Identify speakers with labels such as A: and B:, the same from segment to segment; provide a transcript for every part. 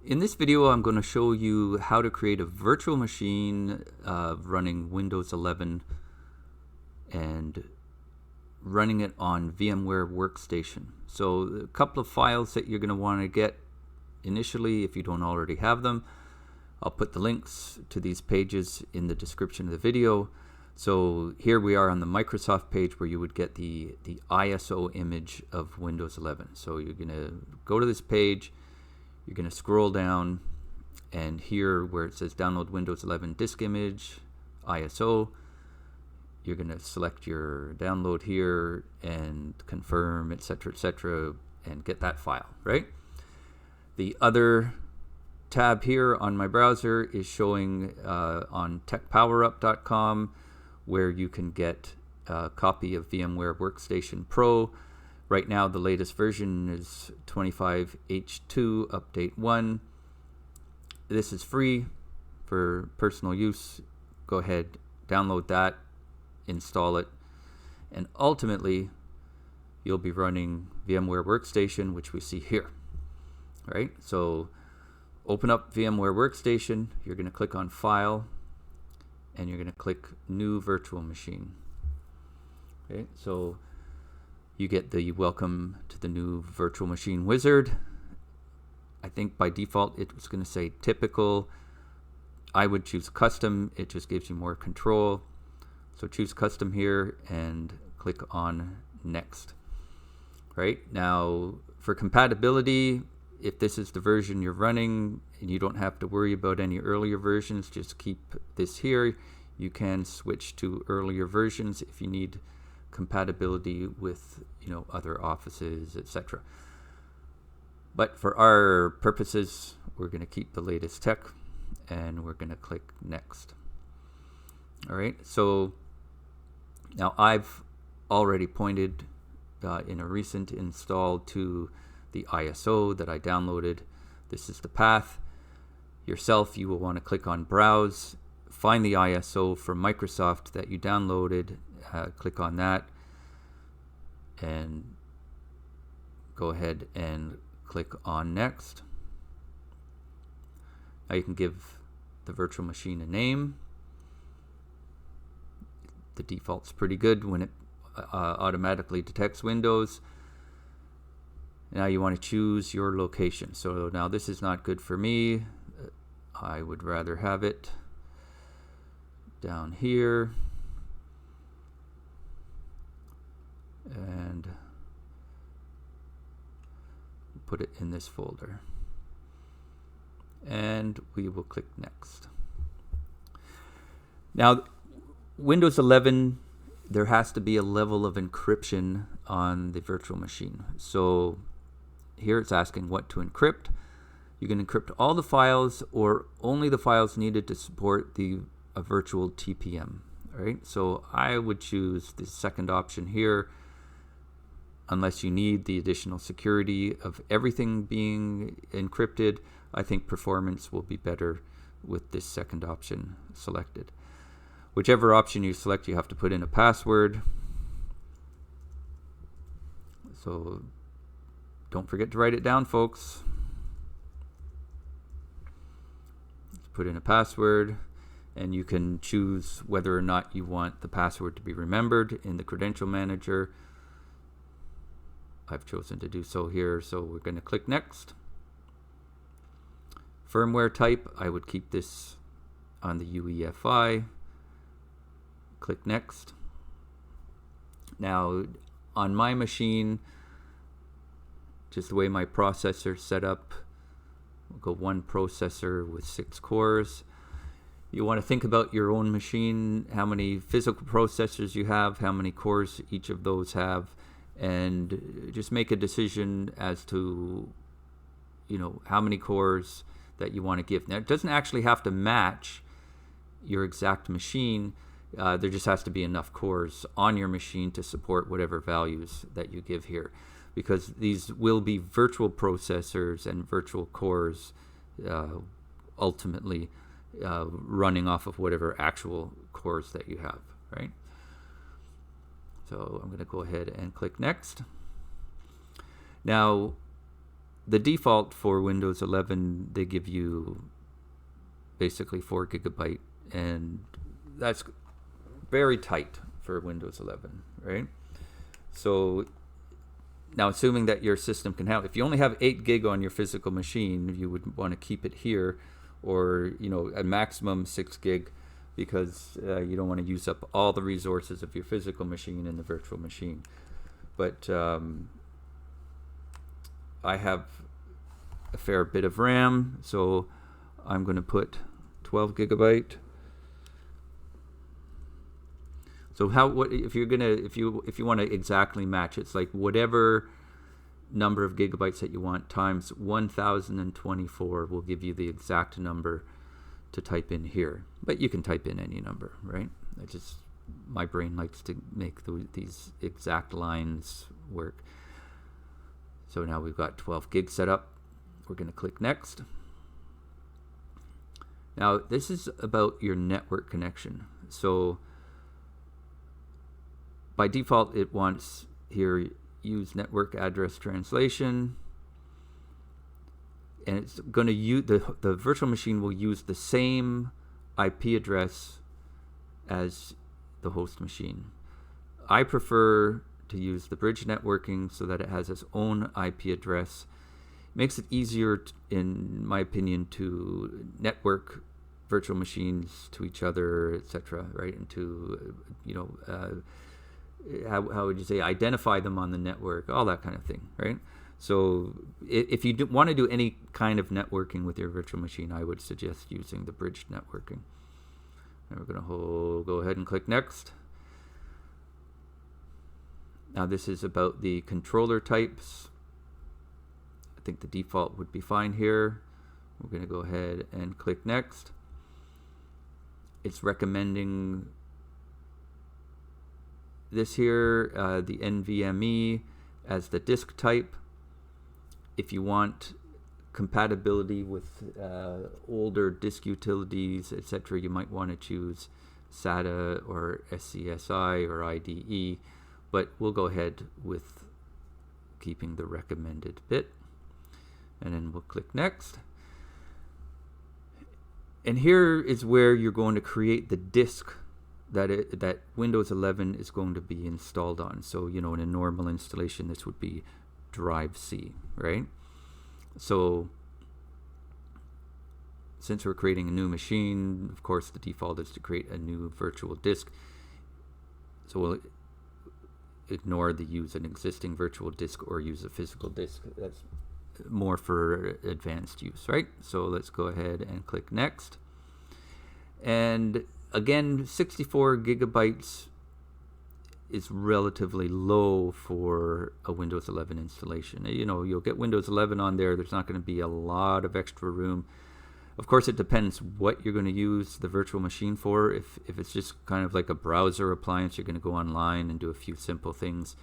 A: In this video, I'm going to show you how to create a virtual machine running Windows 11 and running it on VMware Workstation. So a couple of files that you're going to want to get initially if you don't already have them. I'll put the links to these pages in the description of the video. So here we are on the Microsoft page where you would get the ISO image of Windows 11. So you're going to go to this page. You're going to scroll down, and here where it says download Windows 11 disk image, ISO, you're going to select your download here and confirm, etc., and get that file, right? The other tab here on my browser is showing on techpowerup.com where you can get a copy of VMware Workstation Pro. Right now, the latest version is 25H2 Update 1. This is free for personal use. Go ahead, download that, install it, and ultimately, you'll be running VMware Workstation, which we see here. All right, so open up VMware Workstation. You're going to click on File, and you're going to click New Virtual Machine. Okay, so you get the welcome to the new virtual machine wizard. I think by default it was going to say typical. I would choose custom. It just gives you more control. So choose custom here and click on next. Right now, for compatibility, if this is the version you're running and you don't have to worry about any earlier versions, just keep this here. You can switch to earlier versions if you need compatibility with other offices, etc. But for our purposes, we're going to keep the latest tech, and we're going to click next. All right, so now I've already pointed in a recent install to the ISO that I downloaded. This is the path. Yourself, you will want to click on Browse, find the ISO from Microsoft that you downloaded, click on that, and go ahead and click on Next. Now you can give the virtual machine a name. The default's pretty good when it automatically detects Windows. Now you want to choose your location. So now this is not good for me. I would rather have it down here. And put it in this folder. And we will click next. Now, Windows 11, there has to be a level of encryption on the virtual machine. So here it's asking what to encrypt. You can encrypt all the files or only the files needed to support a virtual TPM. All right, so I would choose the second option here. Unless you need the additional security of everything being encrypted, I think performance will be better with this second option selected. Whichever option you select, you have to put in a password. So don't forget to write it down, folks. Let's put in a password, and you can choose whether or not you want the password to be remembered in the credential manager. I've chosen to do so here, so we're going to click next. Firmware type, I would keep this on the UEFI. Click next. Now, on my machine, just the way my processor is set up, we'll go one processor with 6 cores. You want to think about your own machine, how many physical processors you have, how many cores each of those have, and just make a decision as to how many cores that you want to give. Now, it doesn't actually have to match your exact machine. There just has to be enough cores on your machine to support whatever values that you give here, because these will be virtual processors and virtual cores ultimately running off of whatever actual cores that you have, right? So I'm going to go ahead and click next. Now, the default for Windows 11, they give you basically 4 gigabyte, and that's very tight for Windows 11, right? So now, assuming that your system can have, if you only have 8 gig on your physical machine, you would want to keep it here, or a maximum 6 gig, because you don't want to use up all the resources of your physical machine in the virtual machine. But I have a fair bit of RAM, so I'm going to put 12 gigabyte. So if you want to exactly match, it's like whatever number of gigabytes that you want times 1024 will give you the exact number to type in here. But you can type in any number, right? My brain likes to make these exact lines work. So now we've got 12 gig set up. We're going to click next. Now this is about your network connection. So by default, it wants here use network address translation, and it's going to use the virtual machine will use the same IP address as the host machine. I prefer to use the bridge networking so that it has its own IP address. It makes it easier, in my opinion, to network virtual machines to each other, etc. Right, and to how would you say, identify them on the network, all that kind of thing, right? So if you want to do any kind of networking with your virtual machine, I would suggest using the bridge networking. And we're going to go ahead and click next. Now this is about the controller types. I think the default would be fine here. We're going to go ahead and click next. It's recommending this here, the NVMe as the disk type. If you want compatibility with older disk utilities, etc., you might want to choose SATA or SCSI or IDE, but we'll go ahead with keeping the recommended bit, and then we'll click next. And here is where you're going to create the disk that Windows 11 is going to be installed on. So, in a normal installation, this would be drive C, right? So, since we're creating a new machine, of course, the default is to create a new virtual disk. So we'll ignore the use an existing virtual disk or use a physical disk. That's more for advanced use, right? So let's go ahead and click next. And again, 64 gigabytes is relatively low for a Windows 11 installation. You'll get Windows 11 on there. There's not going to be a lot of extra room. Of course, it depends what you're going to use the virtual machine for. If it's just kind of like a browser appliance, you're going to go online and do a few simple things.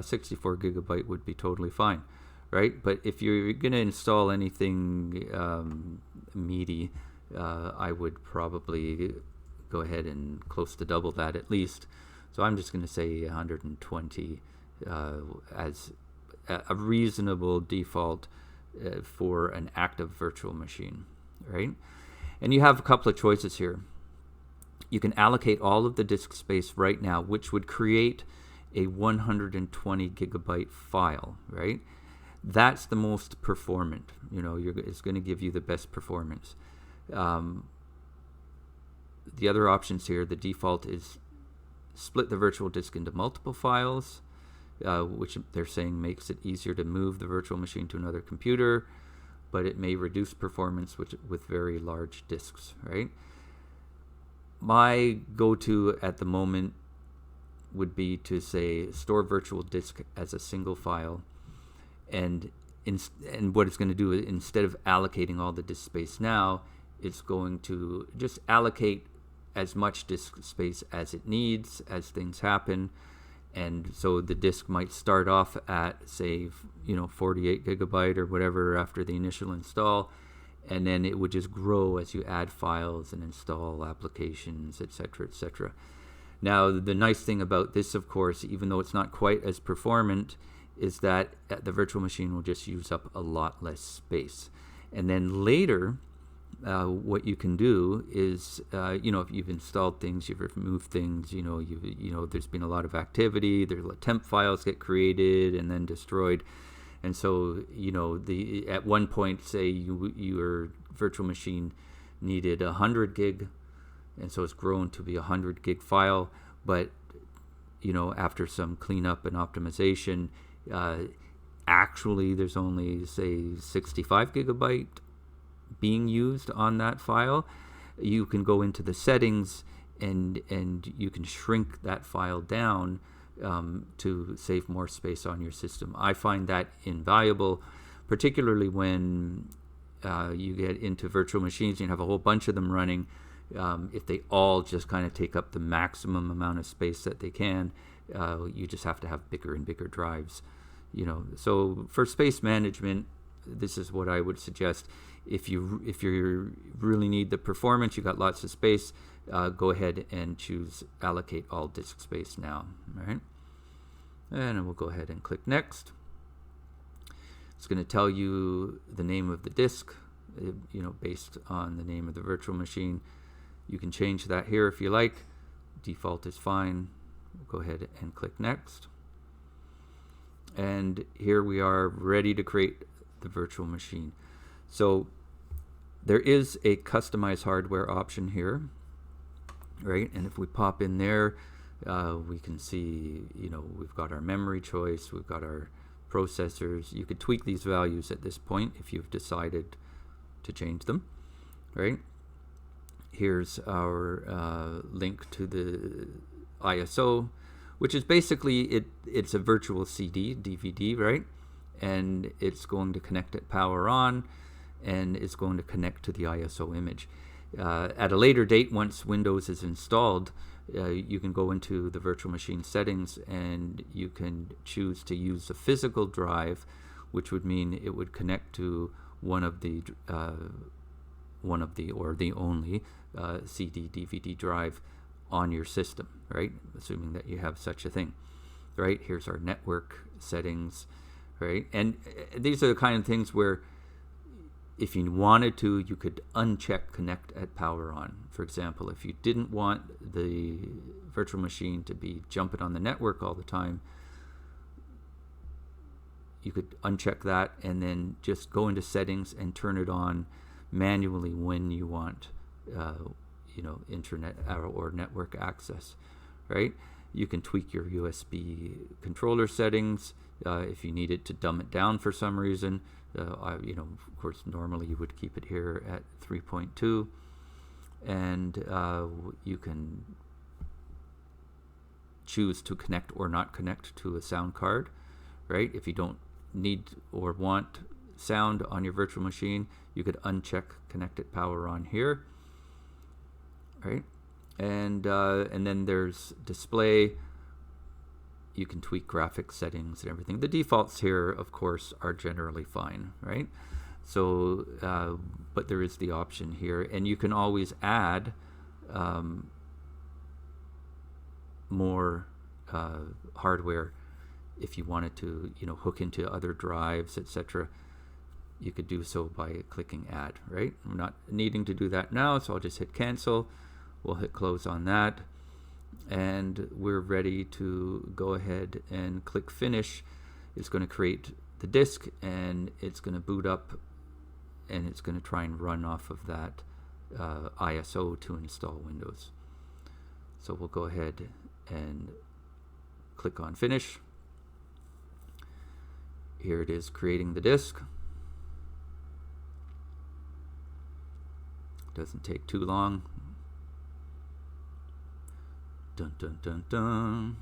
A: 64 gigabyte would be totally fine, right? But if you're going to install anything meaty, I would probably go ahead and close to double that at least. So I'm just going to say 120 as a reasonable default for an active virtual machine, right? And you have a couple of choices here. You can allocate all of the disk space right now, which would create a 120 gigabyte file, right? That's the most performant. It's going to give you the best performance. The other options here, the default is split the virtual disk into multiple files, which they're saying makes it easier to move the virtual machine to another computer, but it may reduce performance with very large disks, right? My go-to at the moment would be to say store virtual disk as a single file, and what it's going to do, instead of allocating all the disk space now, it's going to just allocate as much disk space as it needs as things happen. And so the disk might start off at, say, 48 gigabyte or whatever after the initial install, and then it would just grow as you add files and install applications, etc., etc. Now, the nice thing about this, of course, even though it's not quite as performant, is that the virtual machine will just use up a lot less space. And then later, what you can do is, if you've installed things, you've removed things, there's been a lot of activity, there's temp files get created and then destroyed. And so, at one point, say your virtual machine needed 100 gig, and so it's grown to be a 100 gig file, but after some cleanup and optimization, actually there's only, say, 65 gigabyte being used on that file. You can go into the settings and you can shrink that file down to save more space on your system. I find that invaluable, particularly when you get into virtual machines. You have a whole bunch of them running. If they all just kind of take up the maximum amount of space that they can, you just have to have bigger and bigger drives. So for space management, this is what I would suggest. If you really need the performance, you got lots of space, go ahead and choose allocate all disk space now. All right, and we'll go ahead and click next. It's going to tell you the name of the disk, based on the name of the virtual machine. You can change that here if you like. Default is fine. We'll go ahead and click next. And here we are ready to create the virtual machine. So there is a customize hardware option here, right? And if we pop in there, we can see, we've got our memory choice, we've got our processors. You could tweak these values at this point if you've decided to change them, right? Here's our link to the ISO, which is basically it's a virtual DVD, right? And it's going to connect at power on, and it's going to connect to the ISO image. At a later date, once Windows is installed, you can go into the virtual machine settings and you can choose to use the physical drive, which would mean it would connect to one of the or the only CD DVD drive on your system, right? Assuming that you have such a thing, right? Here's our network settings, right? And these are the kind of things where if you wanted to, you could uncheck connect at power on. For example, if you didn't want the virtual machine to be jumping on the network all the time, you could uncheck that and then just go into settings and turn it on manually when you want internet or network access, right? You can tweak your USB controller settings if you needed to dumb it down for some reason. Of course, normally you would keep it here at 3.2, and you can choose to connect or not connect to a sound card, right? If you don't need or want sound on your virtual machine, you could uncheck connected power on here, right? And then there's display. You can tweak graphics settings and everything. The defaults here, of course, are generally fine, right? So, but there is the option here, and you can always add more hardware if you wanted to, hook into other drives, etc. You could do so by clicking add, right? I'm not needing to do that now, so I'll just hit cancel. We'll hit close on that, and we're ready to go ahead and click finish. It's going to create the disk, and it's going to boot up, and it's going to try and run off of that ISO to install Windows. So we'll go ahead and click on finish. Here it is creating the disk. Doesn't take too long. Dun dun dun dun.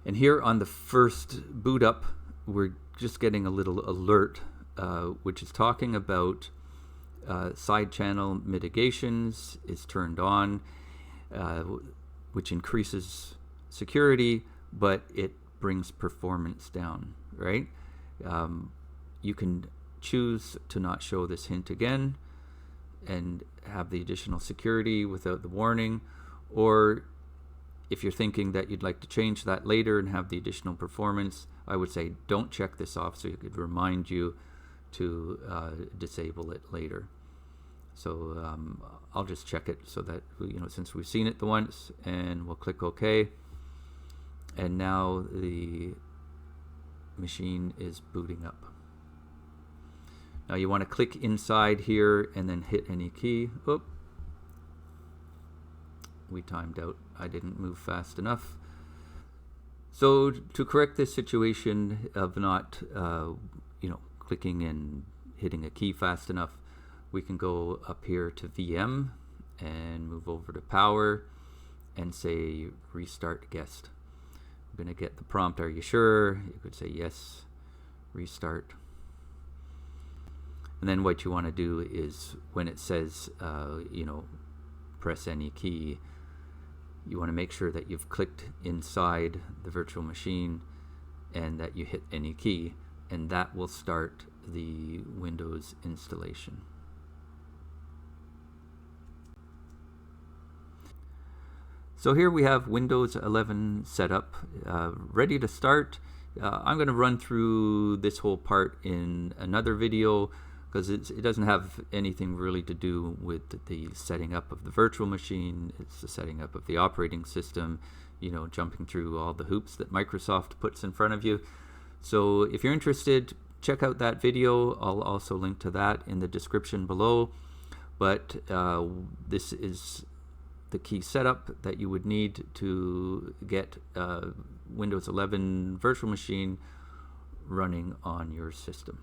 A: And here on the first boot up, we're just getting a little alert, which is talking about side channel mitigations is turned on, which increases security, but it brings performance down, right? You can choose to not show this hint again. and have the additional security without the warning, or if you're thinking that you'd like to change that later and have the additional performance, I would say don't check this off so it could remind you to disable it later. So I'll just check it so that, since we've seen it the once, and we'll click OK. And now the machine is booting up. Now you want to click inside here and then hit any key. Oop. We timed out. I didn't move fast enough. So to correct this situation of not clicking and hitting a key fast enough, we can go up here to VM and move over to power and say restart guest. I'm going to get the prompt, are you sure? You could say yes, restart. And then what you want to do is when it says press any key, you want to make sure that you've clicked inside the virtual machine and that you hit any key, and that will start the Windows installation. So here we have Windows 11 set up, ready to start. I'm going to run through this whole part in another video because it doesn't have anything really to do with the setting up of the virtual machine. It's the setting up of the operating system, jumping through all the hoops that Microsoft puts in front of you. So if you're interested, check out that video. I'll also link to that in the description below. But this is the key setup that you would need to get Windows 11 virtual machine running on your system.